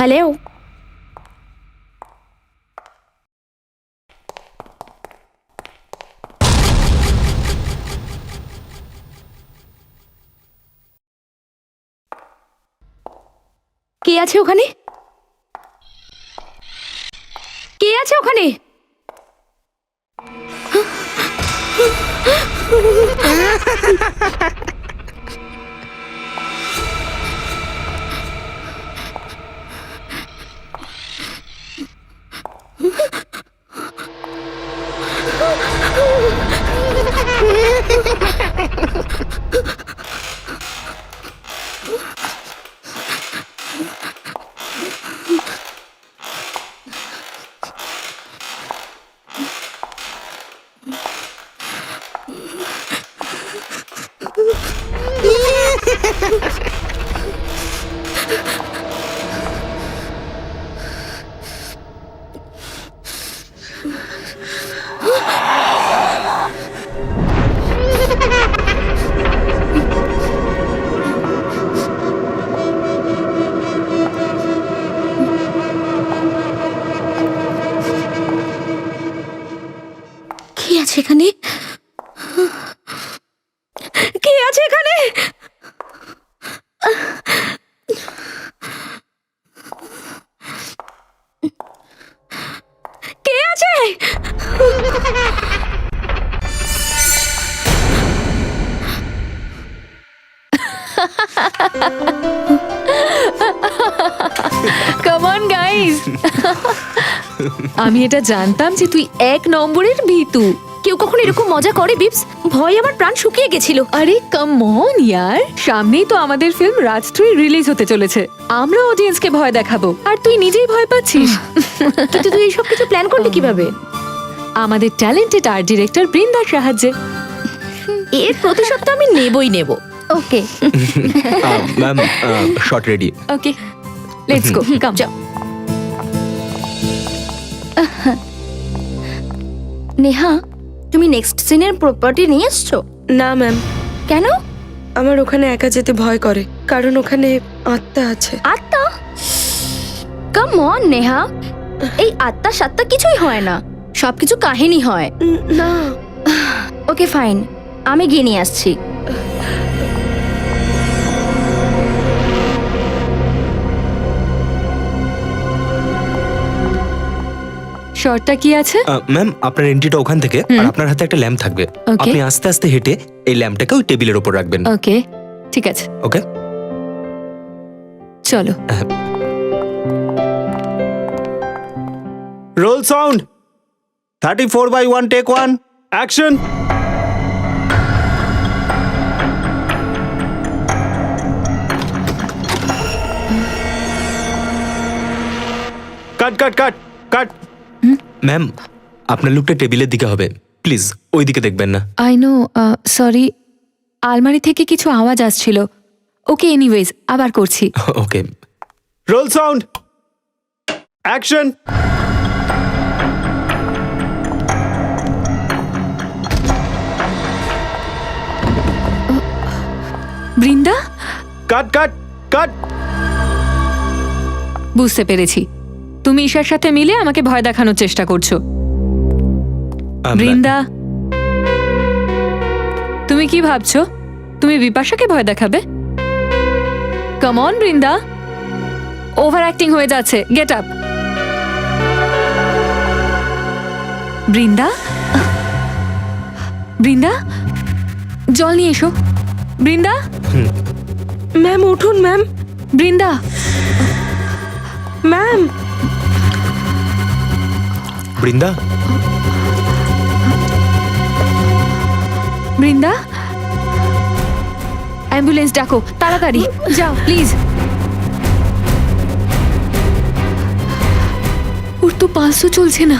Hello, কে আছে ওখানে? কে আছে ওখানে? কে আছে এখানে? কে আছে এখানে? কে আছে? কাম অন গাইস, আমি এটা জানতাম যে তুই 1 নম্বরের ভীতু। কেউ কখনো এরকম মজা করে বিপস? ভয় আমার প্রাণ শুকিয়ে গেছিল। আরে কাম অন ইয়ার, সামনেই তো আমাদের ফিল্ম রাজ 3 রিলিজ হতে চলেছে। আমরা অডিয়েন্সকে ভয় দেখাবো আর তুই নিজেই ভয় পাচ্ছিস। কিন্তু তুই এইসব কিছু প্ল্যান করলি কিভাবে? আমাদের ট্যালেন্টেড আর্ট ডিরেক্টর বৃন্দার সাহায্যে। এর প্রতিশোধ তো আমি নেবই নেব। Okay ma'am, shot ready. Okay, let's go, come. Neha, তুমি নেক্সট সিনের প্রপার্টি নিয়ে এসছো? না ম্যাম, কেন? আমার ওখানে একা যেতে ভয় করে, কারণ ওখানে আত্মা আছে। আত্মা? কাম অন নেহা, এই আত্মা সাত্তা কিছুই হয় না, সবকিছু কাহিনী হয়। না। ওকে ফাইন, আমি গিয়ে নিয়ে আসছি। শর্টটা কি আছে? ম্যাম, আপনার এন্ট্রিটা ওখান থেকে, আর আপনার হাতে একটা ল্যাম্প থাকবে। Okay. আপনি আস্তে আস্তে হেঁটে এই ল্যাম্পটাকে ওই টেবিলের উপর রাখবেন। ওকে, ঠিক আছে, ওকে? চলো। Roll sound 34/1 take 1 action. Cut cut cut cut. Ma'am, আপনার লুকটা টেবিলের দিকে হবে, প্লিজ ওই দিকে দেখবেন না। আই নো, সরি, আলমারি থেকে কিছু আওয়াজ আসছিল। ওকে, এনিওয়েজ আবার করছি। ওকে, রোল সাউন্ড অ্যাকশন। বৃন্দা, কাট কাট কাট। বুঝতে পেরেছি, তুমি ঈশার সাথে মিলে আমাকে ভয় দেখানোর চেষ্টা করছো। বৃন্দা, তুমি কি ভাবছো তুমি বিপাশাকে ভয় দেখাবে? Come on Brinda, over acting হয়ে যাচ্ছে, গেট আপ। বৃন্দা, বৃন্দা, জল নিয়ে এসো। বৃন্দা, ম্যাম উঠুন ma'am. Brinda, ma'am, Brinda, Brinda, ambulance ডাকো তাড়াতাড়ি, যাও প্লিজ। ওর তো পালসও চলছে না।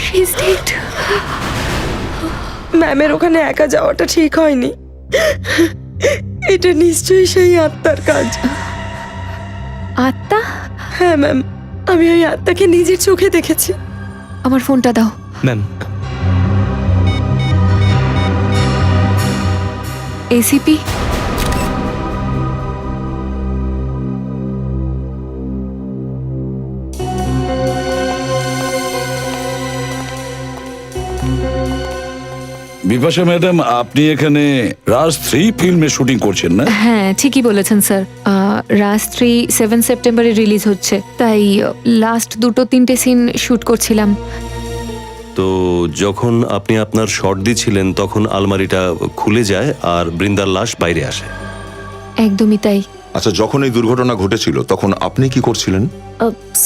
She's dead. ম্যামের ওখানে একা যাওয়াটা ঠিক হয়নি। এটা নিশ্চয়ই সেই আত্মার কাজ। আত্মা? হ্যাঁ ম্যাম, আমি ওই আত্মাকে নিজের চোখে দেখেছি। আমার ফোনটা দাও। ম্যাম, এসিপি, বিপাশা ম্যাডাম, আপনি এখানে রাজ 3 ফিল্মের শুটিং করছেন না? হ্যাঁ, ঠিকই বলেছেন স্যার। রাজ 3 7 সেপ্টেম্বরে রিলিজ হচ্ছে, তাই লাস্ট 2-3টে সিন শুট করছিলাম। তো যখন আপনি আপনার শট দিচ্ছিলেন তখন আলমারিটা খুলে যায় আর বৃন্দার লাশ বাইরে আসে। একদমই তাই। আচ্ছা, যখন এই দুর্ঘটনা ঘটেছিল তখন আপনি কি করছিলেন?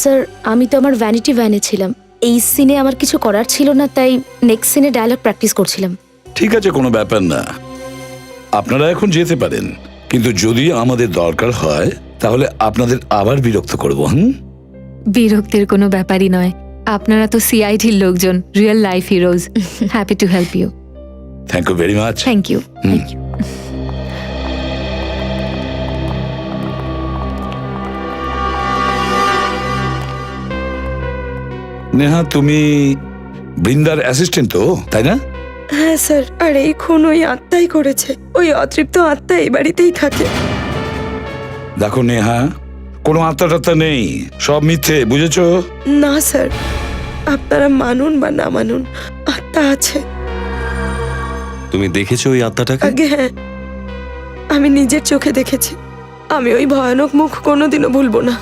স্যার আমি তো আমার ভ্যানিটি ভ্যানে ছিলাম। এই সিনে আমার কিছু করার ছিল না, তাই নেক্সট সিনে ডায়লগ প্র্যাকটিস করছিলাম। ঠিক আছে, কোনো ব্যাপার না, আপনারা এখন যেতে পারেন। কিন্তু যদি আমাদের দরকার হয় তাহলে আপনাদের আবার বিরক্ত করব। বিরক্তির কোনো ব্যাপারই নয়, আপনারা তো সিআইডির লোকজন, real life heroes. Happy to help you. Thank you very much. Thank you. Thank you. Neha, তুমি বৃন্দার অ্যাসিস্ট্যান্ট তো, তাই না? হ্যাঁ স্যার, আর এই খুন ওই আত্মাই করেছে। ওই অতৃপ্ত আত্মা এই বাড়িতেই থাকে। দেখো নেহা, কোনো আত্মা টাত্মা নেই, সব মিথ্যে, বুঝেছো? না স্যার, আপনারা মানুন বা না মানুন, আত্মা আছে। তুমি দেখেছো ওই আত্মাটাকে? আগে হ্যাঁ, আমি নিজের চোখে দেখেছি। আমি ওই ভয়ানক মুখ কোনোদিনও ভুলবো না।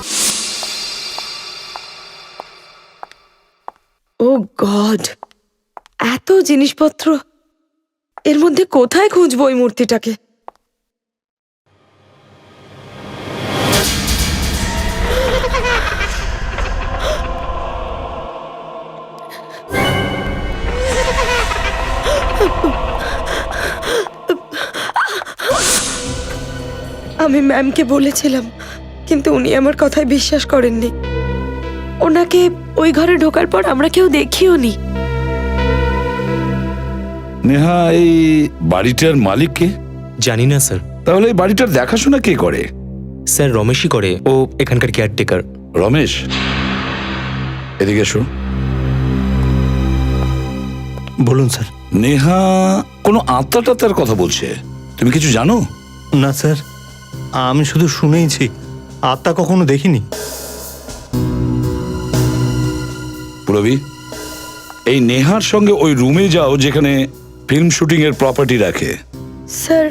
ও গড, এত জিনিসপত্র, এর মধ্যে কোথায় খুঁজবো ওই মূর্তিটাকে? আমি ম্যামকে বলেছিলাম, কিন্তু উনি আমার কথায় বিশ্বাস করেননি। ওনাকে ওই ঘরে ঢোকার পর আমরা কেউ দেখিও নি। নেহা, এই বাড়িটার মালিক কে? জানি না স্যার। তাহলে এই বাড়িটার দেখাশোনা কে করে? স্যার রমেশই করে, ও এখানকার কেয়ারটেকার। রমেশ, এদিকে এসো। বলুন স্যার। নেহা কোনো আত্মা টাত্মার কথা বলছে, তুমি কিছু জানো? না স্যার, আমি শুধু শুনেইছি, আত্মা কখনো দেখিনি। পুরবি, এই নেহার সঙ্গে ওই রুমে যাও যেখানে ফিল্ম শুটিং এর প্রপার্টি রাখে। স্যার,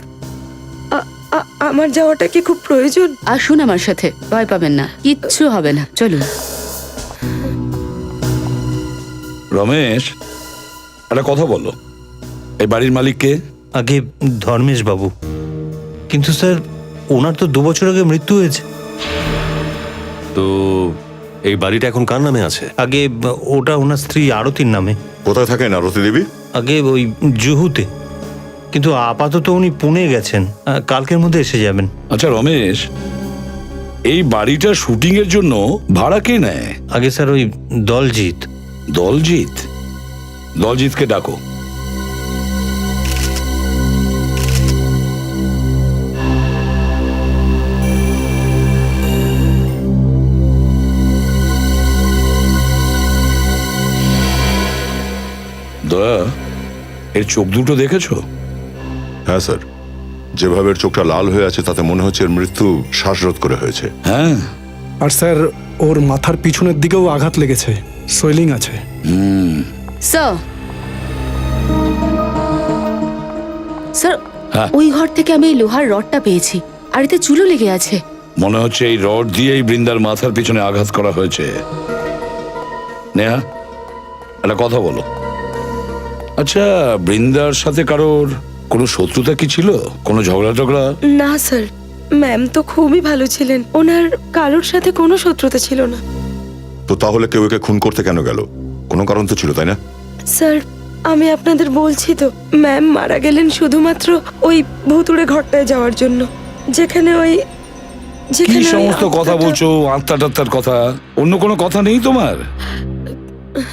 আমার যাওয়াটা কি খুব প্রয়োজন? আসুন আমার সাথে, ভয় পাবেন না, কিচ্ছু হবে না, চলুন। রমেশ, একটা কথা বলো, এই বাড়ির মালিক কে? আগে ধর্মেশ বাবু, কিন্তু স্যার ওনার তো 2 বছর আগে মৃত্যু হয়েছে। তো এই বাড়িটা এখন কার নামে আছে? আগে ওটা ওনার স্ত্রী আরতির নামে। কোথায় থাকেন আরতি দেবী? আগে ওই জুহুতে, কিন্তু আপাতত উনি পুনে গেছেন, কালকের মধ্যে এসে যাবেন। আচ্ছা রমেশ, এই বাড়িটা শুটিং এর জন্য ভাড়া কে নেয়? আগে স্যার ওই দলজিৎ। দলজিৎ? দলজিৎকে ডাকো। দয়া, এর চোখ দুটো দেখেছো? হ্যাঁ স্যার, যেভাবে এর চোখটা লাল হয়ে আছে তাতে মনে হচ্ছে এর মৃত্যু শ্বাসরোধ করে হয়েছে। হ্যাঁ। আর স্যার, ওর মাথার পিছনের দিকেও আঘাত লেগেছে, সোয়েলিং আছে। স্যার, স্যার, হ্যাঁ। ওই ঘর থেকে আমি এই লোহার রডটা পেয়েছি, আর এতে চুলও লেগে আছে। মনে হচ্ছে এই রড দিয়েই বৃন্দার মাথার পিছনে আঘাত করা হয়েছে। নেহা, একটা কথা বলো। আচ্ছা, বৃন্দার সাথে কারোর কোনো শত্রুতা কি ছিল? কোনো ঝগড়া টগড়া? না স্যার, ম্যাম তো খুবই ভালো ছিলেন, ওনার কারোর সাথে কোনো শত্রুতা ছিল না। তো তাহলে কেউ একে খুন করতে কেন গেল? কোনো কারণ তো ছিল, তাই না? স্যার, আমি আপনাদের বলছি তো, ম্যাম মারা গেলেন শুধুমাত্র ওই ভুতুড়ে ঘরটায় যাওয়ার জন্য, যেখানে ওই কি যেখানে ওই সমস্ত কথা আত্মাটা- বলছো? আত্মা টাত্মার কথা, অন্য কোনো কথা নেই তোমার?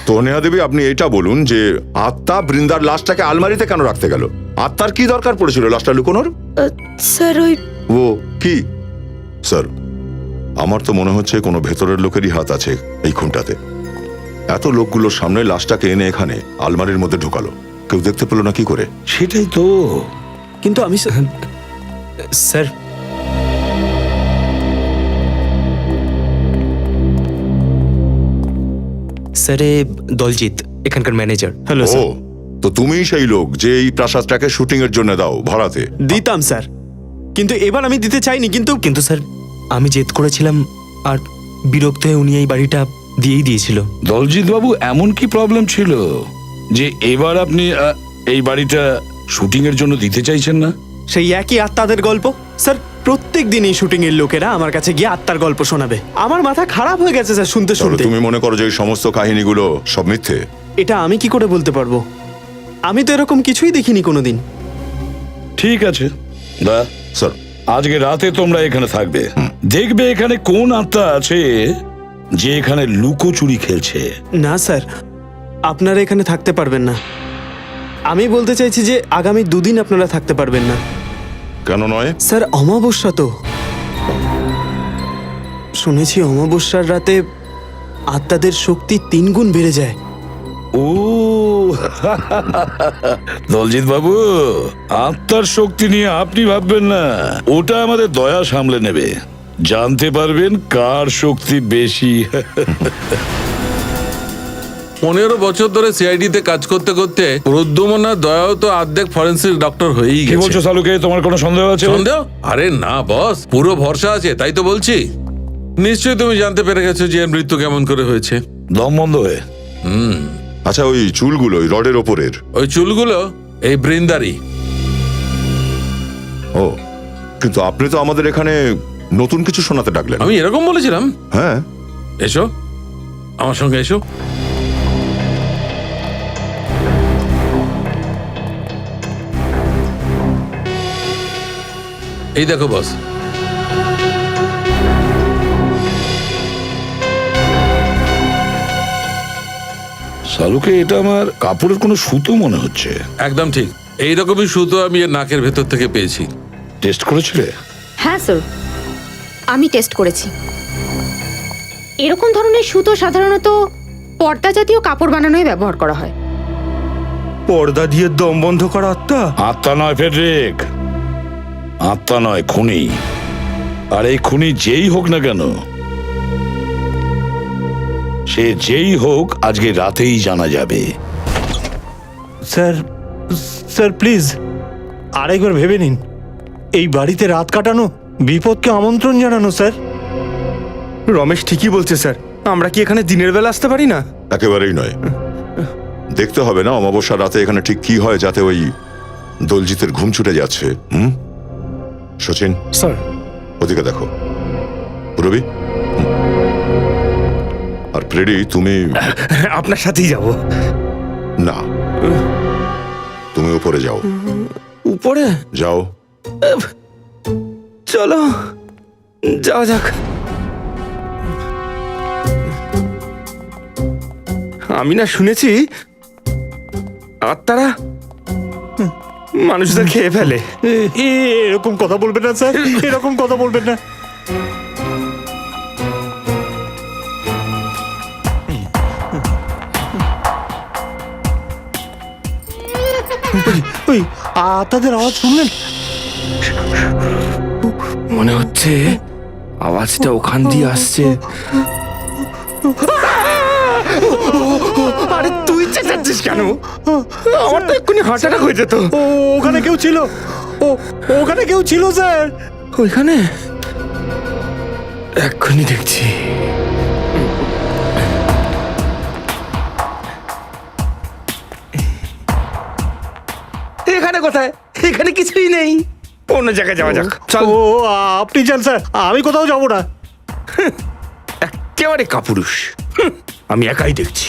তো নেহা দেবী, আপনি এটা বলুন যে আত্মা বৃন্দার লাশটাকে আলমারিতে কেন রাখতে গেল? আত্মার কি দরকার পড়েছিল লাশটা লুকোনোর? স্যার, ওই ও কি? স্যার, আমার তো মনে হচ্ছে কোনো ভেতরের লোকেরই হাত আছে এই খুনটাতে। এত লোকগুলোর সামনে লাশটাকে এনে এখানে আলমারির মধ্যে ঢোকালো, কেউ দেখতে পেল না কি করে? সেটাই তো। কিন্তু আমি স্যার, স্যার এ দলজিৎ, এখানকার ম্যানেজার। হ্যালো ও, স্যার। তো তুমিই সেই লোক যে এই প্রাসাদটাকে শুটিং এর জন্য দাও ভাড়াতে। দিতাম স্যার, কিন্তু এবার আমি দিতে চাইনি। কিন্তু স্যার আমি জেদ করেছিলাম আর বিরক্ত হয়ে উনি এই বাড়িটা দিয়েই দিয়েছিল। দলজিৎ বাবু, এমন কি প্রবলেম ছিল যে এবার আপনি এই বাড়িটা শুটিং এর জন্য দিতে চাইছেন না? সেই একই আত্মাদের গল্প স্যার। প্রত্যেক দিনই শুটিং এর লোকেরা আমার কাছে গিয়ে আত্মার গল্প শোনাবে। আমার মাথা খারাপ হয়ে গেছে স্যার শুনতে তাহলে শুনতে। তুমি মনে করো যে এই সমস্ত কাহিনীগুলো সব মিথ্যে? এটা আমি কি করে বলতে পারবো? আমি তো এরকম কিছুই দেখিনি কোনোদিন। ঠিক আছে দা, স্যার, আজকে রাতে তোমরা এখানে থাকবে, দেখবে এখানে কোন আত্মা আছে যে এখানে লুকোচুরি খেলছে। না স্যার, আপনারা এখানে থাকতে পারবেন না। আমি বলতে চাইছি যে আগামী 2 দিন আপনারা থাকতে পারবেন না। কেন নয়? স্যার অমাবস্যা তো, শুনেছি অমাবস্যার রাতে আত্মাদের শক্তি 3 গুণ বেড়ে যায়। ও দলজিৎ বাবু, আত্মার শক্তি নিয়ে আপনি ভাববেন না, ওটা আমাদের দয়া সামলে নেবে। জানতে পারবেন কার শক্তি বেশি। 15 বছর ধরে সিআইডিতে কাজ করতে করতে রুদ্রমনার দয়াও তো অর্ধেক ফরেন্সিক ডক্টর হয়েই কি বলছো গেছে। সালুকে, তোমার কোনো সন্দেহ আছে? সন্দেহ? আরে না বস, পুরো ভরসা আছে, তাই তো বলছি। নিশ্চয়ই তুমি জানতে পেরে গেছো যে এর মৃত্যু কেমন করে হয়েছে। দম বন্ধ হয়ে। আচ্ছা, ওই চুলগুলো ওই রডের ওপরের? ওই চুলগুলো এই বৃন্দারি। ও, কিন্তু আপনি তো আমাদের এখানে নতুন কিছু শোনাতে ডাকলেন। আমি এরকম বলেছিলাম? হ্যাঁ। এসো আমার সঙ্গে এসো। এই দেখো বস, সালুকে, এটা আমার কাপড়ের কোনো সুতো মনে হচ্ছে। একদম ঠিক, এইরকমই সুতো আমি এর নাকের ভেতর থেকে পেয়েছি। টেস্ট করেছিলে? হ্যাঁ স্যার, আমি টেস্ট করেছি। এরকম ধরনের সুতো সাধারণত পর্দা জাতীয় কাপড় বানানোয় ব্যবহার করা হয়। পর্দা দিয়ে দম বন্ধ করা আত্মা? আত্মা নয় ফেডরিক, আত্মা নয়, খুনি। আর এই খুনি যেই হোক না কেন, সে যেই হোক, আজকে রাতেই জানা যাবে। স্যার, স্যার প্লিজ আরেকবার ভেবে নিন। এই বাড়িতে রাত কাটানো বিপদকে আমন্ত্রণ জানানো। স্যার, রমেশ ঠিকই বলছে স্যার, আমরা কি এখানে দিনের বেলা আসতে পারি না? একেবারেই নয়। দেখতে হবে না অমাবস্যার রাতে এখানে ঠিক কি হয়, যাতে ওই দলজিতের ঘুম ছুটে যাচ্ছে। সচিন, স্যার। ওদিকে দেখো। রবি আর ফ্রেডি, তুমি? আপনার সাথেই যাব। না, তুমি উপরে যাও। উপরে যাও। চলো যাওয়া যাক। আমি না শুনেছি আত্মারা মানুষদের খেয়ে ফেলে। এরকম কথা বলবেন না স্যার, এরকম কথা বলবেন না। ওই আত্মাদের আওয়াজ শুনলেন? মনে হচ্ছে আওয়াজটা ওখান দিয়ে আসছে। আরে তুই চেঁচাচ্ছিস কেন? আমার তো এক্ষুনি হার্ট অ্যাটাক হয়ে যেত। ওখানে কেউ ছিল, ওখানে কেউ ছিল স্যার। ওইখানে এক্ষুনি দেখছি। এখানে কোথায়? এখানে কিছুই নেই, অন্য জায়গায় যাওয়া যাক। চল। ও আপনি যান স্যার, আমি কোথাও যাব না। একেবারে কাপুরুষ। আমি একাই দেখছি।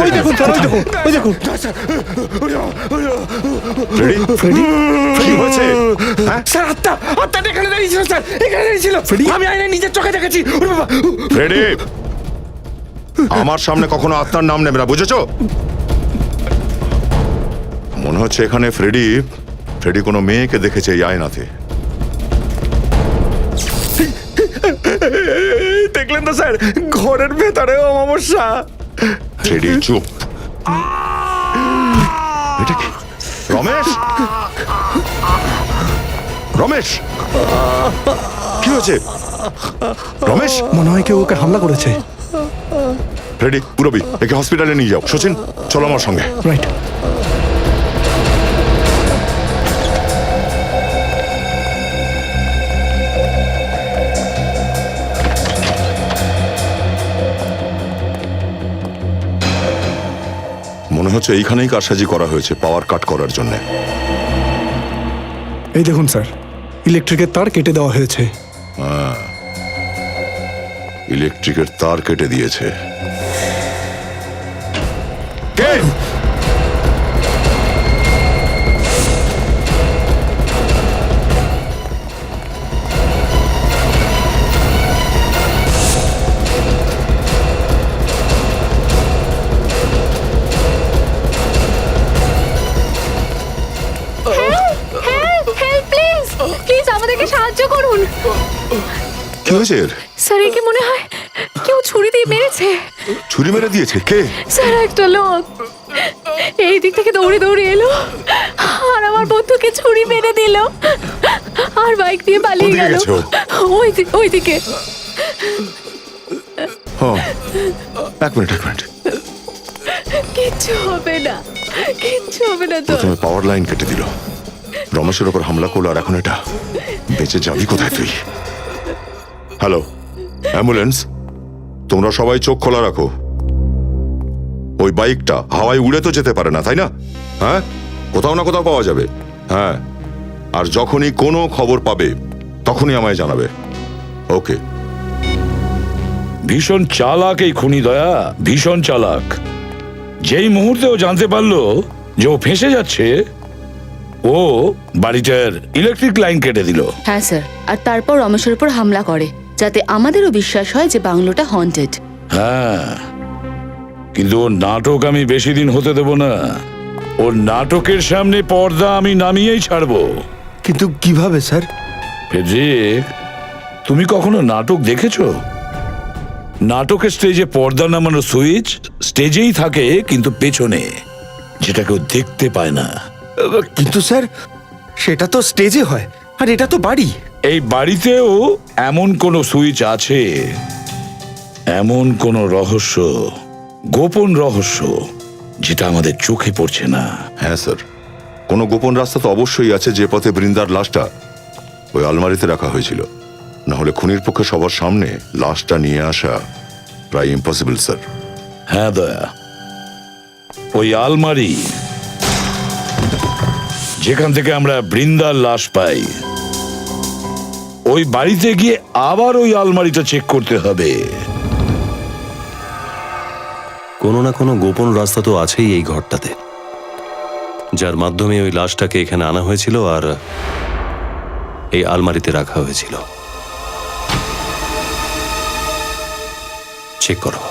ওই দেখুন, ওই দেখুন, ওই দেখুন। ফ্রেডি ফ্রেডি কি হয়েছে? হ্যাঁ স্যার আত্মাটা এখানে দাঁড়িয়েছিল, স্যার এখানে দাঁড়িয়েছিল। আমি আয়নায় নিজের চোখে দেখেছি। ওরে বাবা! ফ্রেডি আমার সামনে কখনো আত্মার নাম নেবে না, বুঝেছো? মনে হচ্ছে এখানে ফ্রেডি কোনো মেয়েকে দেখেছে এই আয়নাতে। দেখলেন তো স্যার, ঘরের ভেতরেও অমাবস্যা। ফ্রেডি চুপ। এটা কি? রমেশ রমেশ কি হয়েছে? রমেশ মনে হয় কেউ ওকে হামলা করেছে। ফ্রেডি পুরবি একে হসপিটালে নিয়ে যাও। সচিন চলো আমার সঙ্গে। রাইট। মনে হচ্ছে এইখানেই কারসাজি করা হয়েছে পাওয়ার কাট করার জন্য। এই দেখুন স্যার, ইলেকট্রিকের তার কেটে দেওয়া হয়েছে। ইলেকট্রিকের তার কেটে দিয়েছে। কে? হেল্প প্লিজ, প্লিজ আমাদেরকে সাহায্য করুন। কি হয়েছে এর? স্যার একে মনে হয় কেউ ছুরি দিয়ে মেরেছে। ছুরি মেরে দিয়েছে? কে? স্যার একটা লোক এই দিক থেকে দৌড়ে দৌড়ে এলো আর আমার বন্ধুকে ছুরি মেরে দিল আর বাইক দিয়ে পালিয়ে কোনদিকে গেল। গেছে ও? ওইদিকে। হ্যাঁ, এক মিনিট। কিচ্ছু হবে না তো। প্রথমে পাওয়ার লাইন কেটে দিল, রমেশের ওপর হামলা করলো, আর এখন এটা। বেঁচে যাবি কোথায় তুই? হ্যালো অ্যাম্বুলেন্স, তোমরা সবাই চোখ খোলা রাখো। ওই বাইকটা হাওয়ায় উড়ে তো যেতে পারে না, তাই না? হ্যাঁ, কোথাও না কোথাও পাওয়া যাবে। হ্যাঁ, আর যখনই কোনো খবর পাবে তখনই আমায় জানাবে। ওকে। ভীষণ চালাক এই খুনি, দয়া, ভীষণ চালাক। যেই মুহূর্তে ও জানতে পারলো যে ও ফেঁসে যাচ্ছে, ও বাড়িটার ইলেকট্রিক লাইন কেটে দিল। হ্যাঁ স্যার, আর তারপর রমেশের উপর হামলা করে, যাতে আমাদেরও বিশ্বাস হয় যে বাংলোটা হন্টেড। হ্যাঁ, কিন্তু ওর নাটক আমি বেশি দিন হতে দেব না। ওর নাটকের সামনে পর্দা আমি নামিয়েই ছাড়বো। কিন্তু কিভাবে স্যার? ফেডরিক, তুমি কখনো নাটক দেখেছো? নাটকের স্টেজে পর্দা নামানোর সুইচ স্টেজেই থাকে, কিন্তু পেছনে, যেটা কেউ দেখতে পায় না। কিন্তু স্যার, সেটা তো স্টেজে হয়, আর এটা তো বাড়ি। এই বাড়িতেও এমন কোন সুইচ আছে, এমন কোন রহস্য, গোপন রহস্য, যেটা আমাদের চোখে পড়ছে না। হ্যাঁ স্যার, কোনো গোপন রাস্তা তো অবশ্যই আছে, যে পথে বৃন্দার লাশটা ওই আলমারিতে রাখা হয়েছিল। না হলে খুনির পক্ষে সবার সামনে লাশটা নিয়ে আসা প্রায় ইম্পসিবল স্যার। হ্যাঁ দয়া, ওই আলমারি যেখান থেকে আমরা বৃন্দার লাশ পাই, ওই বাড়িতে গিয়ে আবার ওই আলমারিটা চেক করতে হবে। কোনো না কোনো গোপন রাস্তা তো আছেই এই ঘরটাতে, যার মাধ্যমে ওই লাশটাকে এখানে আনা হয়েছিল আর এই আলমারিতে রাখা হয়েছিল। চেক করো।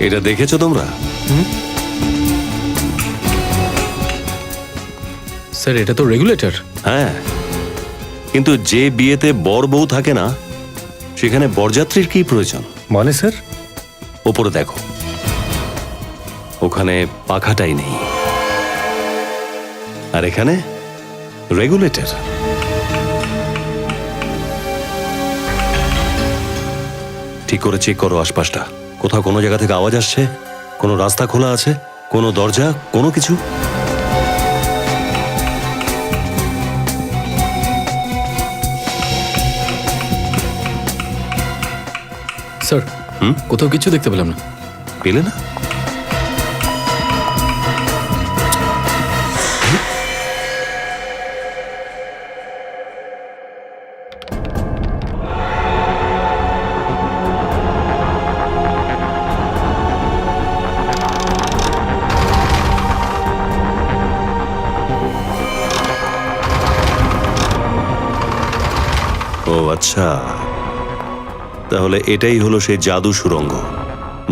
এটা দেখেছো তোমরা? স্যার এটা তো রেগুলেটর। হ্যাঁ, কিন্তু যে বিয়েতে বর বউ থাকে না, সেখানে বরযাত্রীর কি প্রয়োজন? মানে স্যার? ওপরে দেখো, ওখানে পাখাটাই নেই, আর এখানে রেগুলেটর। ঠিক করে চেক করো আশপাশটা, কোথাও কোনো জায়গা থেকে আওয়াজ আসছে, কোনো রাস্তা খোলা আছে, কোনো দরজা, কোনো কিছু? স্যার কোথাও কিছু দেখতে পেলাম না। পেলে না? ও আচ্ছা, তাহলে এটাই হলো সেই জাদু সুড়ঙ্গ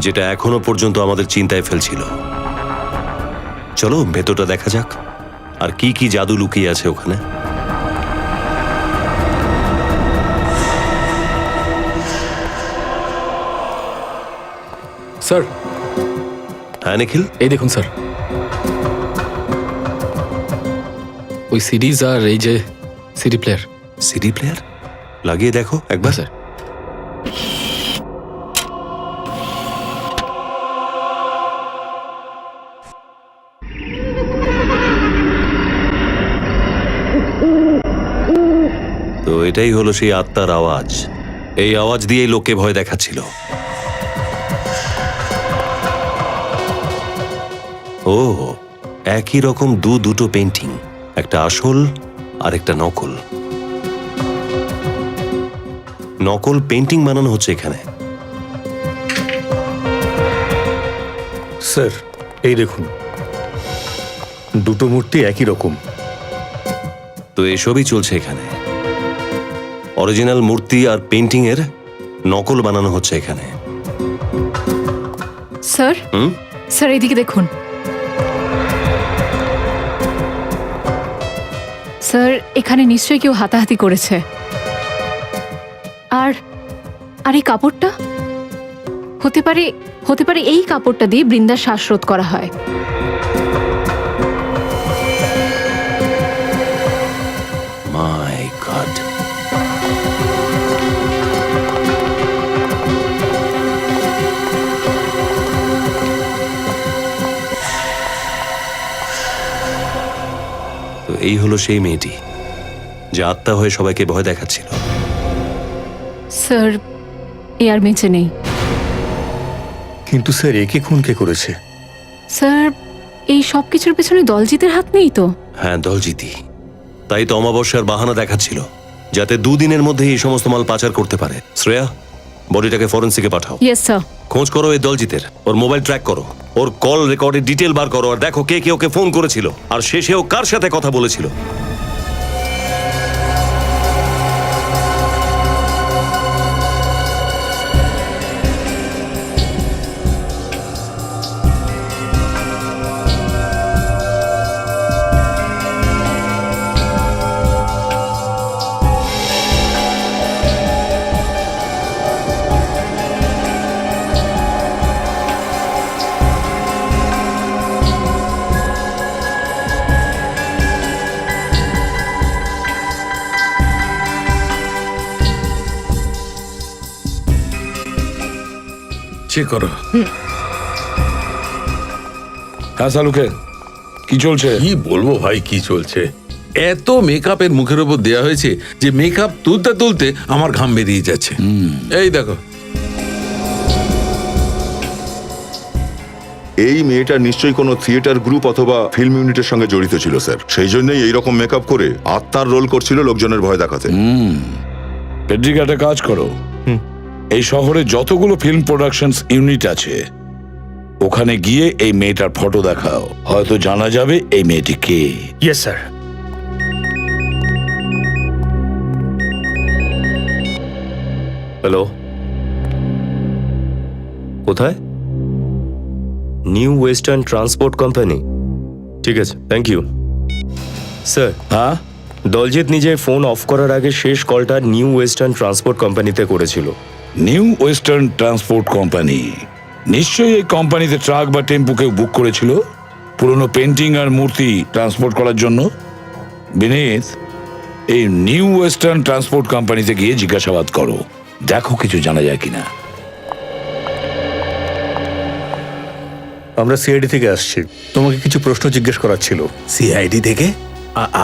যেটা এখনো পর্যন্ত আমাদের চিন্তায় ফেলছিল। চলো ভেতরটা দেখা যাক, আর কি কি জাদু লুকিয়ে আছে ওখানে। স্যার হ্যাঁ নিখিল, এই দেখুন স্যার, ওই সিরিজ আর এই যে সিডি প্লেয়ার। সিডি প্লেয়ার লাগিয়ে দেখো একবার। স্যার তো এটাই হলো সেই আত্মার আওয়াজ। এই আওয়াজ দিয়েই লোককে ভয় দেখাচ্ছিল। ও, একই রকম দুটো পেন্টিং, একটা আসল আর একটা নকল। নকল পেন্টিং বানানো হচ্ছে এখানে। স্যার এই দেখুন, দুটো মূর্তি একই রকম। তো এসবই চলছে এখানে। অরিজিনাল মূর্তি আর পেন্টিং এর নকল বানানো হচ্ছে এখানে। স্যার স্যার এইদিকে দেখুন। স্যার এখানে নিশ্চয়ই কেউ হাতাহাতি করেছে। আর আর এই কাপড়টা হতে পারে এই কাপড়টা দিয়ে বৃন্দার শ্বাসরোধ করা হয়। মাই গড, তো এই হলো সেই মেয়েটি যে আত্মা হয়ে সবাইকে ভয় দেখাচ্ছিল। স্যার এ আর বেঁচে নেই। কিন্তু স্যার একে খুন কে করেছে? স্যার এই সব কিছুর পেছনে দলজিতের হাত নেই তো? হ্যাঁ, দলজিতি। তাই তো অমাবস্যার বাহানা দেখাচ্ছিল, যাতে দুদিনের মধ্যে এই সমস্ত মাল পাচার করতে পারে। শ্রেয়া, বডিটাকে ফরেন্সিকে পাঠাও। Yes sir. খোঁজ করো এই দলজিতের, ওর মোবাইল ট্র্যাক করো, ওর কল রেকর্ডের ডিটেল বার করো, আর দেখো কে কে ওকে ফোন করেছিল, আর শেষে ও কার সাথে কথা বলেছিল। চেক করো। হ্যাঁ সালুকে, কি চলছে? কি বলবো ভাই, কি চলছে? এত মেকআপের মুখের উপর দেয়া হয়েছে যে মেকআপ তুলতে তুলতে আমার ঘাম বেরিয়ে যাচ্ছে। এই দেখো, এই মেয়েটা নিশ্চয়ই কোনো থিয়েটার গ্রুপ অথবা ফিল্ম ইউনিটের সঙ্গে জড়িত ছিল স্যার। সেই জন্যই এইরকম মেকআপ করে আত্মার রোল করছিল লোকজনের ভয় দেখাতে। পেড্রিক, একটা কাজ করো, এই শহরে যতগুলো ফিল্ম প্রোডাকশনস ইউনিট আছে ওখানে গিয়ে এই মেয়েটার ফটো দেখাও, হয়তো জানা যাবে এই মেয়েটি কে। Yes sir. হ্যালো, কোথায়? New western transport company. ঠিক আছে, থ্যাংক ইউ স্যার। হ্যাঁ, দলজিৎ নিজে ফোন অফ করার আগে শেষ কলটা নিউ ওয়েস্টার্ন ট্রান্সপোর্ট কোম্পানিতে করেছিল। নিউ ওয়েস্টার্ন ট্রান্সপোর্ট কোম্পানি নিশ্চয়ই এই কোম্পানিতে ট্রাক বা টেম্পো কেউ বুক করেছিল পুরনো পেন্টিং আর মূর্তি ট্রান্সপোর্ট করার জন্য। বিনীত, এই নিউ ওয়েস্টার্ন ট্রান্সপোর্ট কোম্পানিতে গিয়ে জিজ্ঞাসাবাদ করো, দেখো কিছু জানা যায় কিনা। আমরা সিআইডি থেকে আসছি, তোমাকে কিছু প্রশ্ন জিজ্ঞেস করার ছিল। সিআইডি থেকে?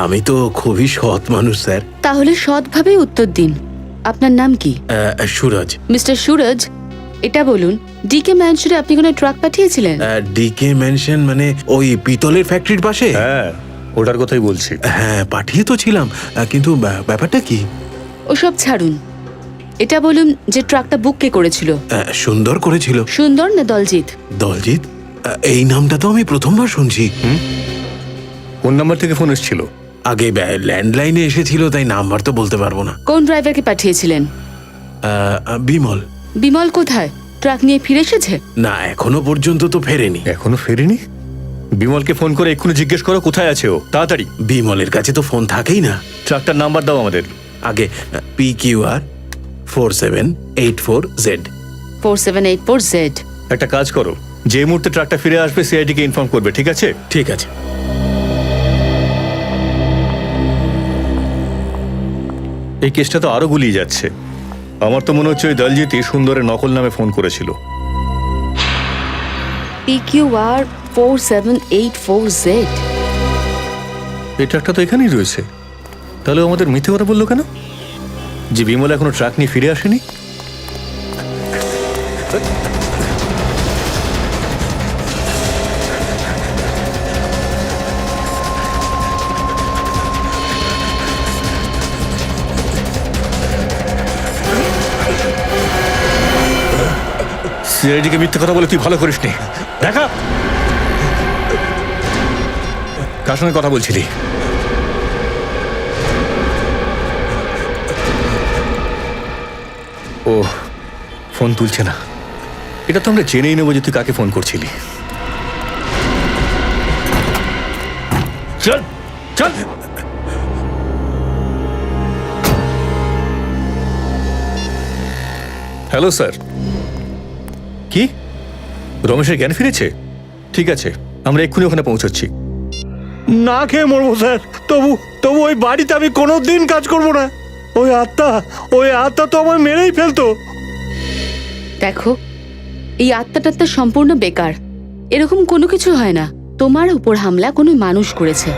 আমি তো খুবই সৎ মানুষ স্যার। তাহলে সৎভাবে উত্তর দিন। আপনার নাম কি? সুরজ। মিস্টার সুরজ, এটা বলুন, ডিকে ম্যানশনে আপনি কোনো ট্রাক পাঠিয়েছিলেন? ডিকে ম্যানশন মানে ওই পিতলের ফ্যাক্টরির পাশে? হ্যাঁ, ওটার কথাই বলছি। হ্যাঁ, পাঠিয়ে তো ছিলাম, কিন্তু ব্যাপারটা কি? ওসব ছাড়ুন, এটা বলুন যে ট্রাকটা বুক কে করেছিল? সুন্দর করেছিল। সুন্দর না দলজিৎ? দলজিৎ? এই নামটা তো আমি প্রথমবার শুনছি। কোন নাম্বার থেকে ফোন এসেছিল? আগে ল্যান্ডলাইনে এসেছিল, তাই নাম্বার তো বলতে পারবো না। কোন ড্রাইভারকে পাঠিয়েছিলেন? বিমল। বিমল কোথায়? ট্রাক নিয়ে ফিরে এসেছে? না, এখনো পর্যন্ত তো ফেরেনি। এখনো ফেরেনি? বিমলকে ফোন করে এক্ষুনি জিজ্ঞেস করো কোথায় আছে ও, তাড়াতাড়ি। বিমলের কাছে তো ফোন থাকেই না। ট্রাকটার নাম্বার দাও আমাদের। আগে PQR 4784Z। 4784Z। একটা কাজ করো, যে মুহূর্তে ট্রাকটা ফিরে আসবে সিআইডি কে ইনফর্ম করবে, ঠিক আছে? ঠিক আছে। এই কেসটা তো আরো গুলিয়ে যাচ্ছে। আমার তো মনে হচ্ছে ওই দলজিৎই সুন্দরের নকল নামে ফোন করেছিল। PQR 4784Z। এই ট্রাকটা তো এখানেই রয়েছে, তাহলে ও আমাদের মিথ্যে কথা বললো কেন যে বিমল এখনো ট্রাক নিয়ে ফিরে আসেনি? সিআইডিকে মিথ্যে কথা বলে তুই ভালো করিস নি। দেখা কার সঙ্গে কথা বলছিলি? ও ফোন তুলছে না। এটা তো আমরা জেনেই নেবো যে তুই কাকে ফোন করছিলি। চল চল। Hello sir. কি রমেশের জ্ঞান ফিরেছে? ঠিক আছে, আমরা এক্ষুনি ওখানে পৌঁছচ্ছি। না খেয়ে মরবো স্যার, তবু তবু ওই বাড়িতে আমি কোনোদিন কাজ করবো না। ওই আত্মা তো আমার মেরেই ফেলতো। দেখো, এই আত্মাটাত্মা সম্পূর্ণ বেকার। এরকম কোনো কিছু হয় না। তোমার উপর হামলা কোনো মানুষ করেছে,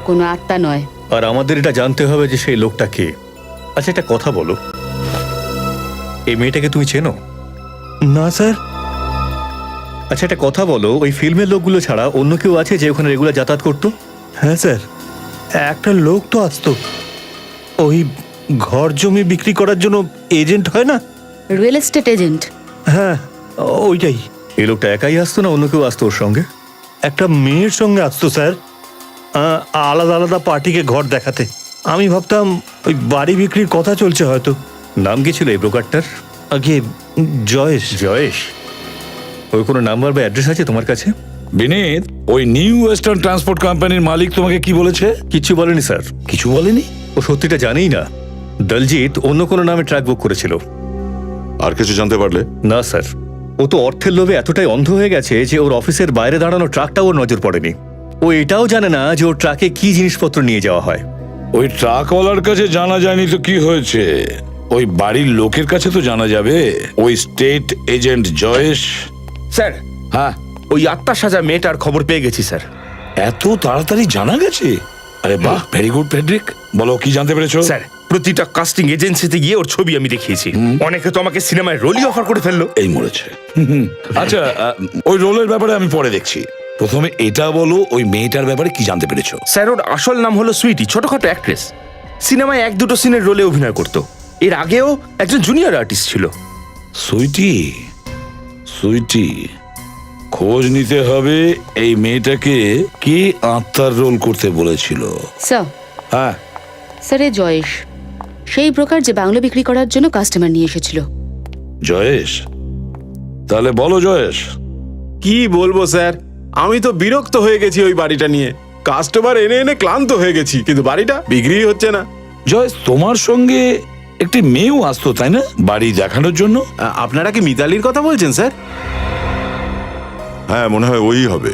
কোনো আত্মা নয়। আর আমাদের এটা জানতে হবে যে সেই লোকটা কে। আচ্ছা একটা কথা বলো, এই মেয়েটাকে তুমি চেনো? না স্যার। আচ্ছা একটা কথা বলো, ওই ফিল্মের লোকগুলো ছাড়া অন্য কেউ আছে যে ওখানে রেগুলার যাতায়াত করতো? হ্যাঁ স্যার, একটা লোক তো আসতো, ওই ঘর জমি বিক্রি করার জন্য এজেন্ট হয় না? Real estate agent? হ্যাঁ ওইটাই। এই লোকটা একাই আসতো না অন্য কেউ আসতো ওর সঙ্গে? একটা মেয়ের সঙ্গে আসতো স্যার, আলাদা আলাদা পার্টিকে ঘর দেখাতে। আমি ভাবতাম ওই বাড়ি বিক্রির কথা চলছে হয়তো। নাম কি ছিল এই ব্রোকারটার? আগে জয়েশ। জয়েশ? ওই কোনো নাম্বার বা অ্যাড্রেস আছে তোমার কাছে? বিনীত, ওই নিউ ওয়েস্টার্ন ট্রান্সপোর্ট কোম্পানির মালিক তোমাকে কি বলেছে? কিচ্ছু বলেনি স্যার। কিছু বলেনি? ও সত্যিটা জানেই না। দলজিৎ অন্য কোনো নামে ট্রাক বুক করেছিল। আর কিছু জানতে পারলে? না স্যার, ও তো অর্থের লোভে এতটাই অন্ধ হয়ে গেছে যে ওর অফিসের বাইরে দাঁড়ানো ট্রাকটা ওর নজর পড়েনি। ও এটাও জানে না যে ওর ট্রাকে কি জিনিসপত্র নিয়ে যাওয়া হয়। ওই ট্রাকওয়ালার কাছে জানা যায়নি তো কি হয়েছে? ওই বাড়ির লোকের কাছে তো জানা যাবে। ওই স্টেট এজেন্ট জয়েশ। স্যার, হ্যাঁ, ওই আত্মা সাজা মেয়েটার খবর পেয়ে গেছি স্যার। এত তাড়াতাড়ি জানা গেছে? আরে বাহ, ভেরি গুড ফেডরিক। বলো কি জানতে পেরেছো? স্যার, প্রতিটা কাস্টিং এজেন্সিতে গিয়ে ওর ছবি আমি দেখিয়েছি। অনেকে তো আমাকে সিনেমায় রোলই অফার করে ফেললো। এই মরেছে। আচ্ছা, ওই রোলের ব্যাপারে আমি পরে দেখছি। প্রথমে এটা বলো, ওই মেয়েটার ব্যাপারে কি জানতে পেরেছো? স্যার, ওর আসল নাম হলো সুইটি, ছোটখাটো অ্যাক্ট্রেস। সিনেমায় 1-2 সিনের রোলে অভিনয় করতো। এর আগেও একজন জুনিয়র আর্টিস্ট ছিল। সুইটি? সুইটি, খোঁজ নিতে হবে এই মেয়েটাকে কি আত্মার রোল করতে বলেছিল। স্যার, হ্যাঁ স্যার এ জয়েশ, সেই ব্রোকার যে বাংলো বিক্রি করার জন্য কাস্টমার নিয়ে এসেছিল। জয়েশ? তাহলে বলো জয়েশ। কি বলবো স্যার, আমি তো বিরক্ত হয়ে গেছি ওই বাড়িটা নিয়ে। কাস্টমার এনে এনে ক্লান্ত হয়ে গেছি, কিন্তু বাড়িটা বিক্রি হচ্ছে না। জয়েশ, তোমার সঙ্গে একটি মেয়েও আসতো তাই না বাড়ি দেখানোর জন্য? আপনারা কি মিতালির কথা বলছেন স্যার? হ্যাঁ, মনে হয় ওই হবে।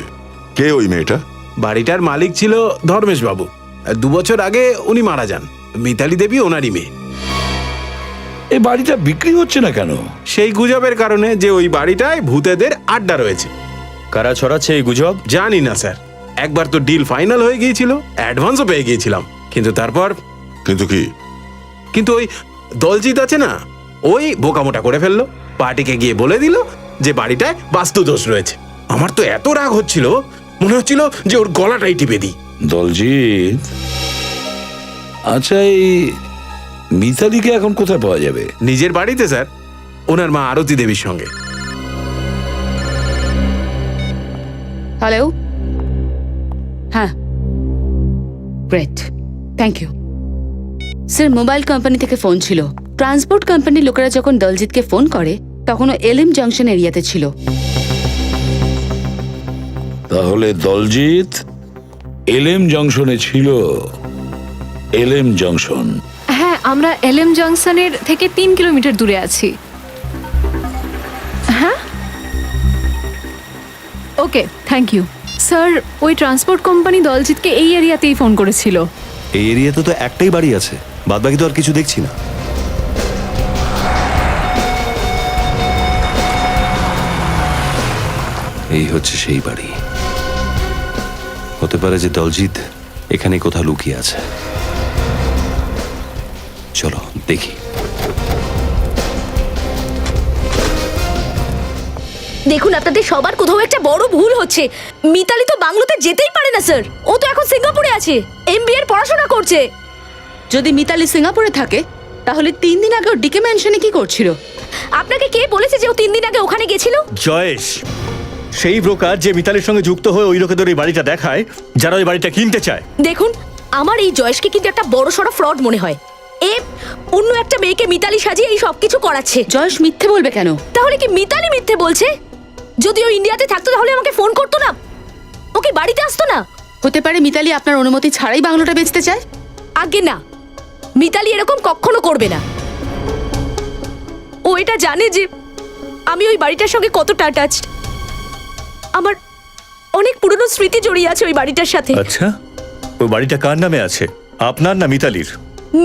কে ওই মেয়েটা? বাড়িটার মালিক ছিল ধর্মেশ বাবু। 2 বছর আগে উনি মারা যান। মিতালি দেবী ওনারই মেয়ে। এই বাড়িটা বিক্রি হচ্ছে না কেন? সেই গুজবের কারণে যে ওই বাড়িটায় ভূতেদের আড্ডা রয়েছে। কারা ছড়াচ্ছে এই গুজব? জানি না স্যার। একবার তো ডিল ফাইনাল হয়ে গিয়েছিল, অ্যাডভান্সও পেয়ে গিয়েছিলাম, কিন্তু তারপর। কিন্তু কি? কিন্তু ওই দলজিৎ আছে না, ওই বোকামোটা করে ফেললো। পার্টিকে গিয়ে বলে দিল যে বাড়িটায় বাস্তুদোষ রয়েছে। আমার তো এত রাগ হচ্ছিল, মনে হচ্ছিল যে ওর গলাটাই টিপে দিই। দলজিৎ, আচ্ছা এই মিতালিকে এখন কোথায় পাওয়া যাবে? নিজের বাড়িতে স্যার, ওনার মা আরতি দেবীর সঙ্গে। হ্যালো, হ্যাঁ, great, thank you sir. Mobile company থেকে ফোন ছিল। ট্রান্সপোর্ট কোম্পানির লোকেরা যখন দলজিৎকে ফোন করে তখন ও এলএম জাংশন এরিয়াতে ছিল। তাহলে দলজিৎ এলএম জংশনে ছিল। এলএম জংশন, হ্যাঁ, আমরা এলএম জংশনের থেকে 3 কিলোমিটার দূরে আছি। হ্যাঁ, ওকে, থ্যাংক ইউ স্যার। ওই ট্রান্সপোর্ট কোম্পানি দলজিৎকে এই এরিয়াতেই ফোন করেছিল। এই এরিয়াতে তো একটাই বাড়ি আছে, বাদবাকি তো আর কিছু দেখছি না। এই হচ্ছে সেই বাড়ি। হতে পারে যে দলজিৎ এখানে কোথাও লুকিয়ে আছে। চলো দেখি। দেখুন, আপনাদের সবার কোথাও একটা বড় ভুল হচ্ছে। মিতালি তো বাংলোতে যেতেই পারে না স্যার। ও তো এখন সিঙ্গাপুরে আছে, এমবিএ এর পড়াশোনা করছে। যদি মিতালি সিঙ্গাপুরে থাকে তাহলে 3 দিন আগে ডিকে ম্যানশনে কি করছিল? আপনাকে কে বলেছে যে ও 3 দিন আগে ওখানে গেছিল? জয়েশ সেই ব্রোকার যে মিতালির সঙ্গে যুক্ত হয়ে ওই লোকেদের এই বাড়িটা দেখায়, যারা ওই বাড়িটা কিনতে চায়। দেখুন, আমার এই জয়েশকে কিন্তু একটা বড়সড় ফ্রড মনে হয়। এ অন্য একটা মেয়েকে মিতালি সাজিয়ে এই সবকিছু করাচ্ছে। জয়েশ মিথ্যে বলবে কেন? তাহলে কি মিতালি মিথ্যে বলছে? যদি ও ইন্ডিয়াতে থাকতো তাহলে আমাকে ফোন করতো না, ওকে বাড়িতে আসতো না। হতে পারে মিতালি আপনার অনুমতি ছাড়াই বাংলোটা বেচতে চায়। আগে না, মিতালি এরকম কখনো করবে না। ও এটা জানে যে আমি ওই বাড়িটার সঙ্গে কতটা অ্যাটাচড। আমার অনেক পুরনো স্মৃতি জড়িয়ে আছে ওই বাড়িটার সাথে। আচ্ছা, ওই বাড়িটা কার নামে আছে, আপনার না মিতালির?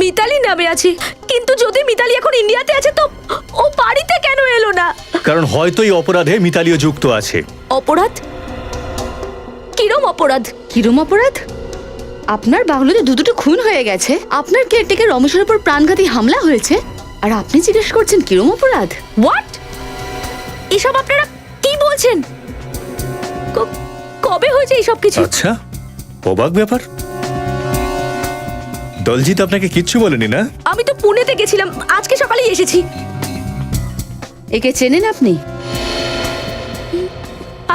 মিতালি নামে আছে, কিন্তু যদি মিতালি এখন ইন্ডিয়াতে আছে তো ও বাড়িতে কেন এলো না? কারণ হয়তো এই অপরাধে মিতালিও যুক্ত আছে। অপরাধ? কিরম অপরাধ? কিরম অপরাধ? আপনার বাংলোতে দুটো খুন হয়ে গেছে, আপনার কেয়ারটেকার রমেশের উপর প্রাণঘাতী হামলা হয়েছে, আর আপনি জিজ্ঞেস করছেন কিরম অপরাধ? হোয়াট? এসব আপনারা কি বলছেন? কবে হয়েছে এইসব কিছু? আচ্ছা, অবাক ব্যাপার। দলজিৎ আপনাকে কিচ্ছু বলেনি না? আমি তো পুনেতে গেছিলাম, আজকে সকালেই এসেছি। একে চেনেন আপনি?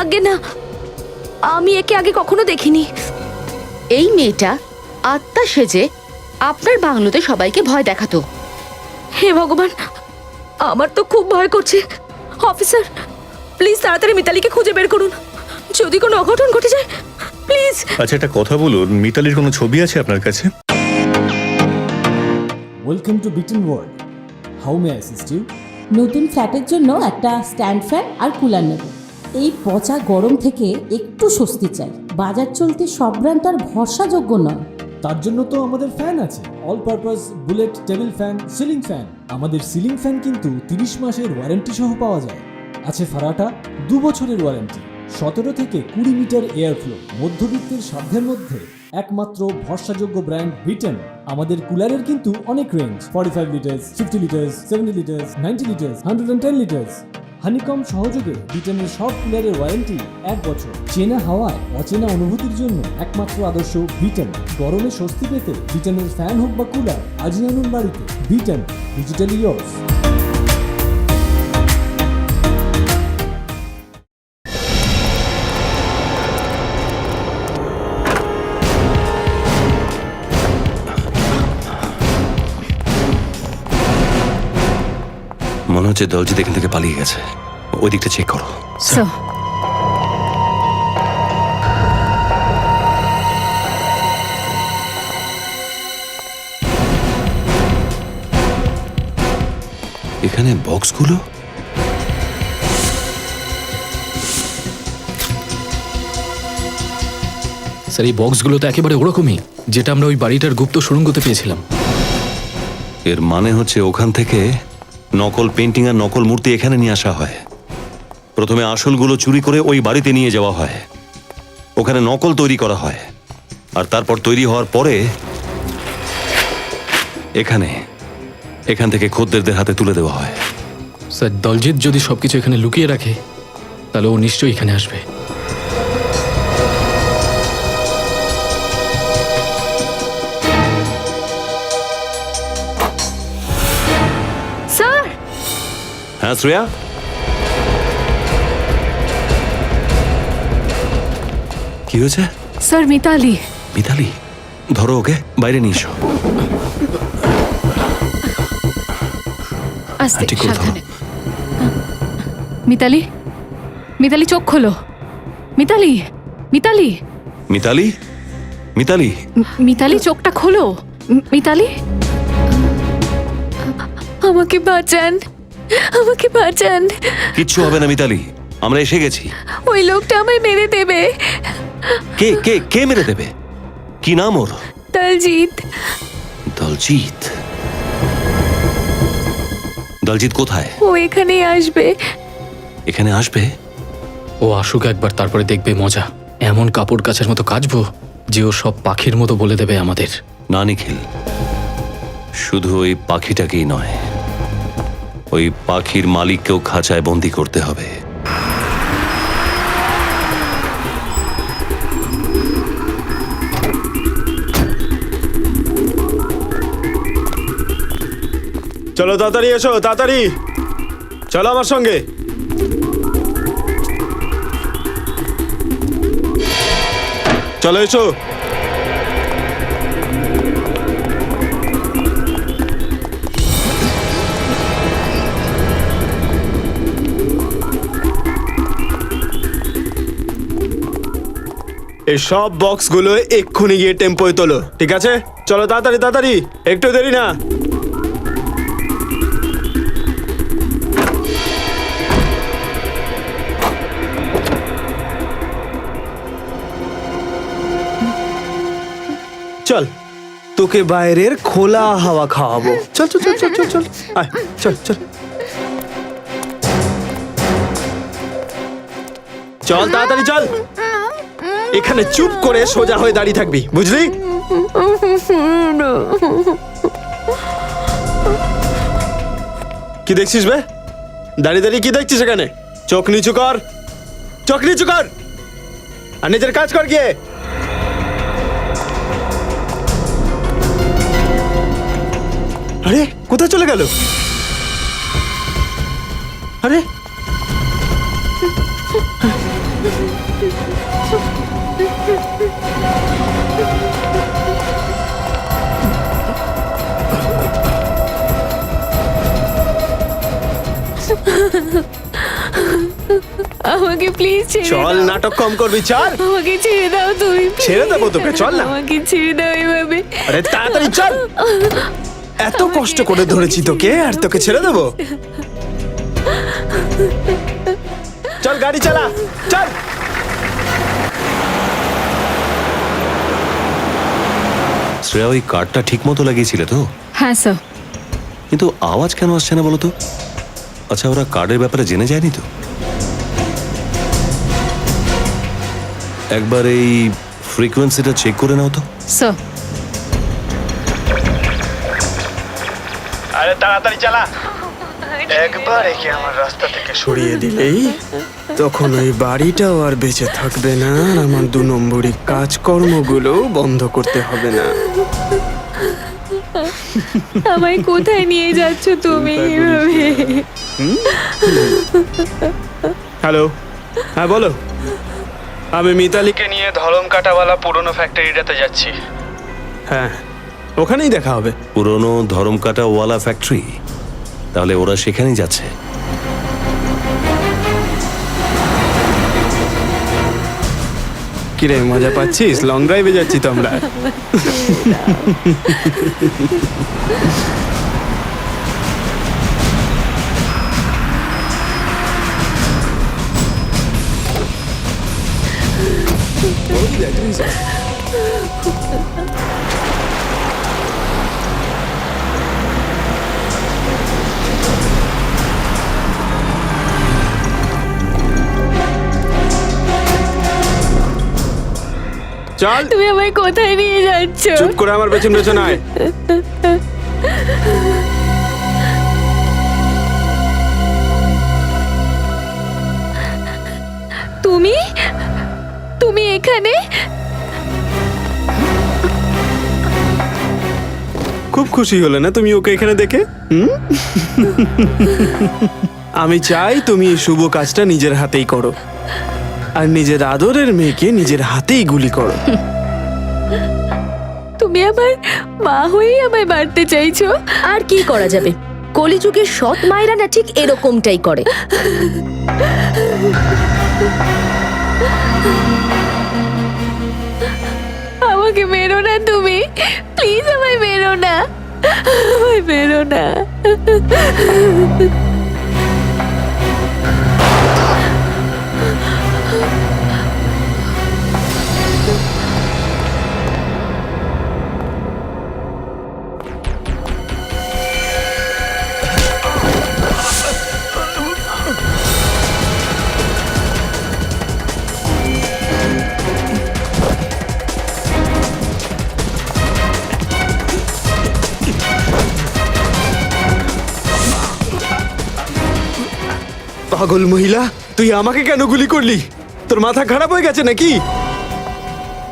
আগে না, আমি একে আগে কখনো দেখিনি। এই মেয়েটা আত্মা সেজে আপনার বাংলোতে সবাইকে ভয় দেখাতো। হে ভগবান, আমার তো খুব ভয় করছে। অফিসার, প্লিজ তাড়াতাড়ি মিতালিকে খুঁজে বের করুন। যদি কোনো অঘটন ঘটে যায়, প্লিজ। আচ্ছা, একটা কথা বলুন, মিতালির কোনো ছবি আছে আপনার কাছে? Welcome to Bitten world, how may assist you? নতুন ফ্ল্যাটের জন্য একটা স্ট্যান্ড ফ্যান আর কুলার নেব। এই পচা গরম থেকে একটু স্বস্তি চাই। বাজার চলতে সব ব্র্যান্ড আর ভরসাযোগ্য নয়। তার জন্য তো আমাদের ফ্যান আছে, all purpose bullet table fan, ceiling fan. আমাদের সিলিং ফ্যান কিন্তু 30 মাসের ওয়ারেন্টি সহ পাওয়া যায়। আছে ফারাটা 2 বছরের ওয়ারেন্টি, 17 থেকে 20 মিটার এয়ার ফ্লো। মধ্যবিত্তের সাধ্যের মধ্যে একমাত্র ভরসাযোগ্য ব্র্যান্ড বিটেন। আমাদের কুলারের কিন্তু অনেক range, 45 litres, 50 litres, 70 litres, 90 litres, 110 litres. Honeycomb সহযোগে বিটেনের সব কুলারের ওয়ারেন্টি 1 বছর। চেনা হাওয়ায় অচেনা অনুভূতির জন্য একমাত্র আদর্শ বিটেন। গরমে স্বস্তি পেতে বিটেনের ফ্যান হোক বা কুলার, আজই আনুন বাড়িতে। Beaten, digitally years. মনে হচ্ছে দলজিৎ এখান থেকে পালিয়ে গেছে। ওই দিকটা চেক করো। স্যার, এখানে বক্সগুলো, স্যার এই বক্সগুলো তো একেবারে ওরকমই যেটা আমরা ওই বাড়িটার গুপ্ত সুড়ঙ্গতে পেয়েছিলাম। এর মানে হচ্ছে ওখান থেকে নকল পেন্টিং আর নকল মূর্তি এখানে নিয়ে আসা হয়। প্রথমে আসলগুলো চুরি করে ওই বাড়িতে নিয়ে যাওয়া হয়, ওখানে নকল তৈরি করা হয়, আর তারপর তৈরি হওয়ার পরে এখান থেকে খদ্দেরদের হাতে তুলে দেওয়া হয়। স্যার দলজিৎ যদি সবকিছু এখানে লুকিয়ে রাখে তাহলে ও নিশ্চয়ই এখানে আসবে। স্যার হ্যাঁ শ্রেয়া, কি হয়েছে? স্যার মিতালি। মিতালি, ধরো ওকে, বাইরে নিয়ে এসো। আস্তে ঠিক করে ধরো। সাবধানে। মিতালি, মিতালি চোখ খোলো। মিতালি, মিতালি, মিতালি, মিতালি, মিতালি চোখটা খোলো। মিতালি, আমাকে বাঁচান, আমাকে বাঁচান। কিচ্ছু হবে না মিতালি, আমরা এসে গেছি। ওই লোকটা আমায় মেরে দেবে। কে কে কে মেরে দেবে? কি নাম ওর? দলজিৎ। দলজিৎ? দলজিৎ কোথায়? ও এখানেই আসবে। এখানে আসবে? ও আসুক একবার, তারপরে দেখবে মজা। এমন কাপড় কাচার মতো কাচবো যে ও সব পাখির মতো বলে দেবে আমাদের। না নিখিল, শুধু ওই পাখিটাকেই নয়, ওই পাখির মালিককেও খাঁচায় বন্দি করতে হবে। চলো তাড়াতাড়ি এসো, তাড়াতাড়ি চলো আমার সঙ্গে। চলো এসো। এই সব বক্সগুলো এক্ষুনি গিয়ে টেম্পোয় তোলো, ঠিক আছে? চলো তাড়াতাড়ি তাড়াতাড়ি, একটু দেরি না। চল, তোকে বাইরের খোলা হাওয়া খাওয়াবো। চল চল চল চল চল চল, আয় চল চল চল তাড়াতাড়ি চল। এখানে চুপ করে সোজা হয়ে দাঁড়িয়ে থাকবি, বুঝলি? কি দেখছিস বে? দাঁড়িয়ে দাঁড়িয়ে কি দেখছিস এখানে? চোখ নিচু কর, চোখ নিচু কর, আর নিজের কাজ কর গিয়ে। আরে কোথায় চলে গেল? আরে আমাকে প্লিজ চল, নাটক কম করবি, চল। আমাকে ছেড়ে দাও তুমি। ছেড়ে দেবো তোকে, চল না। আমাকে ছেড়ে দাও এভাবে। আরে তাড়াতাড়ি চল। এত কষ্ট করে ধরেছি তোকে, আর তোকে ছেড়ে দেবো? চল গাড়ি চালা, চল। শ্রেয়া, ওই কার্ডটা ঠিক মতো লাগিয়েছিলে তো? হ্যাঁ স্যার। কিন্তু আওয়াজ কেন আসছে না বলো তো? আচ্ছা, ওরা কার্ডের ব্যাপারে জেনে যায়নি তো? একবার এই ফ্রিকোয়েন্সিটা চেক করে নাও তো। স্যার। আরে তাড়াতাড়ি চালা। একবার একে আমার রাস্তা থেকে সরিয়ে দিলেই তখন ওই বাড়িটাও আর বেঁচে থাকবে না, আর আমার 2 নম্বরই কাজকর্মগুলো বন্ধ করতে হবে না। আমায় কোথায় নিয়ে যাচ্ছ তুমি এভাবে? হ্যালো, হ্যাঁ বলো। আমি মিতালিকে নিয়ে ধরম কাটাওয়ালা পুরনো ফ্যাক্টরিটাতে যাচ্ছি। হ্যাঁ, ওখানেই দেখা হবে। পুরনো ধরমকাটা ওয়ালা ফ্যাক্টরি? তাহলে ওরা সেখানেই যাচ্ছে। কিরে, মজা পাচ্ছিস? লং ড্রাইভে যাচ্ছি তো আমরা। চল। তুমি আমায় কোথায় নিয়ে যাচ্ছ? চুপ করে আমার পেছন পেছন আয়। তুমি তুমি এখানে? খুব খুশি হলে না তুমি ওকে এখানে দেখে? আমি চাই তুমি এই শুভ কাজটা নিজের হাতেই করো, আর নিজের আদরের মেয়েকে নিজের হাতেই গুলি করো। তুমি আমার মা হয়েই আমায় মারতে চাইছো? আর কি করা যাবে, কলিযুগের সৎ মায়েরা না ঠিক এরকমটাই করে। আমাকে মেরো না তুমি, প্লিজ আমায় মেরো না, আমায় মেরো না। পাগল মহিলা, তুই আমাকে কেন গুলি করলি? তোর মাথা খারাপ হয়ে গেছে নাকি?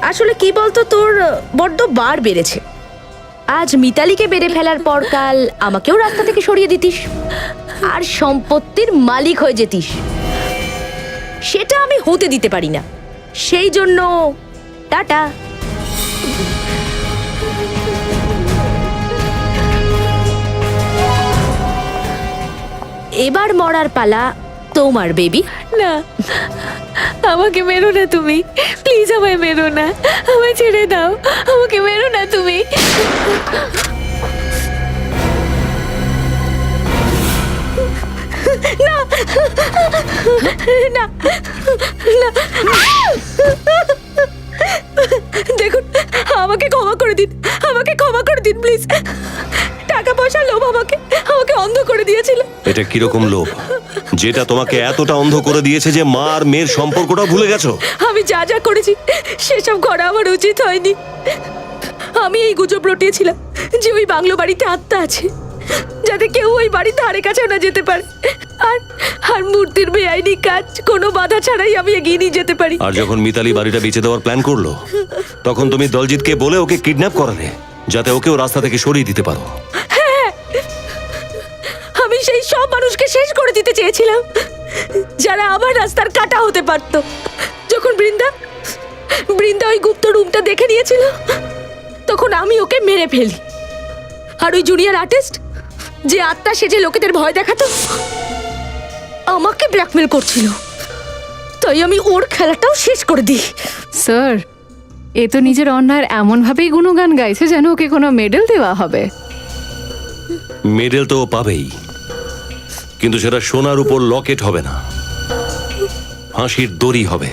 আসলে কি বলতো, তোর বড্ড বার বেড়েছে। আজ মিতালিকে বেড়ে ফেলার পর কাল আমাকেও রাস্তা থেকে সরিয়ে দিতিস আর সম্পত্তির মালিক হয়ে যেতিস। সেটা আমি হতে দিতে পারি না, সেই জন্য টাটা। এবার মরার পালা তোমার, বেবি। না, আমাকে মেরো না তুমি, প্লিজ আমায় মেরো না, আমায় ছেড়ে দাও, আমাকে মেরো না তুমি। না না না, দেখুন, আমাকে ক্ষমা করে দিন, আমাকে ক্ষমা করে দিন প্লিজ। টাকা পয়সা লোভ আমাকে আমাকে অন্ধ করে দিয়েছিল। এটা কিরকম লোভ যেটা তোমাকে এতটা অন্ধ করে দিয়েছে যে মা আর মেয়ের সম্পর্কটা ভুলে গেছো? আমি যা যা করেছি সেসব করা আমার উচিত হয়নি। আমি এই গুজব রটিয়েছিলাম যে ওই বাংলো বাড়িতে আত্মা আছে, যাতে কেউ ওই বাড়ির ধারে কাছেও না যেতে পারে, আর আর মূর্তির বেআইনি কাজ কোনো বাধা ছাড়াই আমি এগিয়ে নিয়ে যেতে পারি। আর যখন মিতালি বাড়িটা বেচে দেওয়ার প্ল্যান করলো, তখন তুমি দলজিৎকে বলে ওকে কিডন্যাপ করালে, যাতে ওকেও রাস্তা থেকে সরিয়ে দিতে পারো। আমি সেই সব মানুষকে শেষ করে দিতে চেয়েছিলাম যারা আমার রাস্তার কাটা হতে পারত। যখন বৃন্দা ওই গুপ্ত রুমটা দেখে নিয়েছিল, তখন আমি ওকে মেরে ফেলি। আর ওই জুনিয়র আর্টিস্ট যে আত্মা সেজে লোকেদের ভয় দেখাতো, আমাকে ব্ল্যাকমেল করছিল, তাই আমি ওর খেলাটাও শেষ করে দিই। স্যার, এ তো নিজের অন্যায়ের এমনভাবেই গুণগান গাইছে যেন ওকে কোনো মেডেল দেওয়া হবে। মেডেল তো ও পাবেই, কিন্তু সেটা সোনার উপর লকেট হবে না, ফাঁসির দড়ি হবে।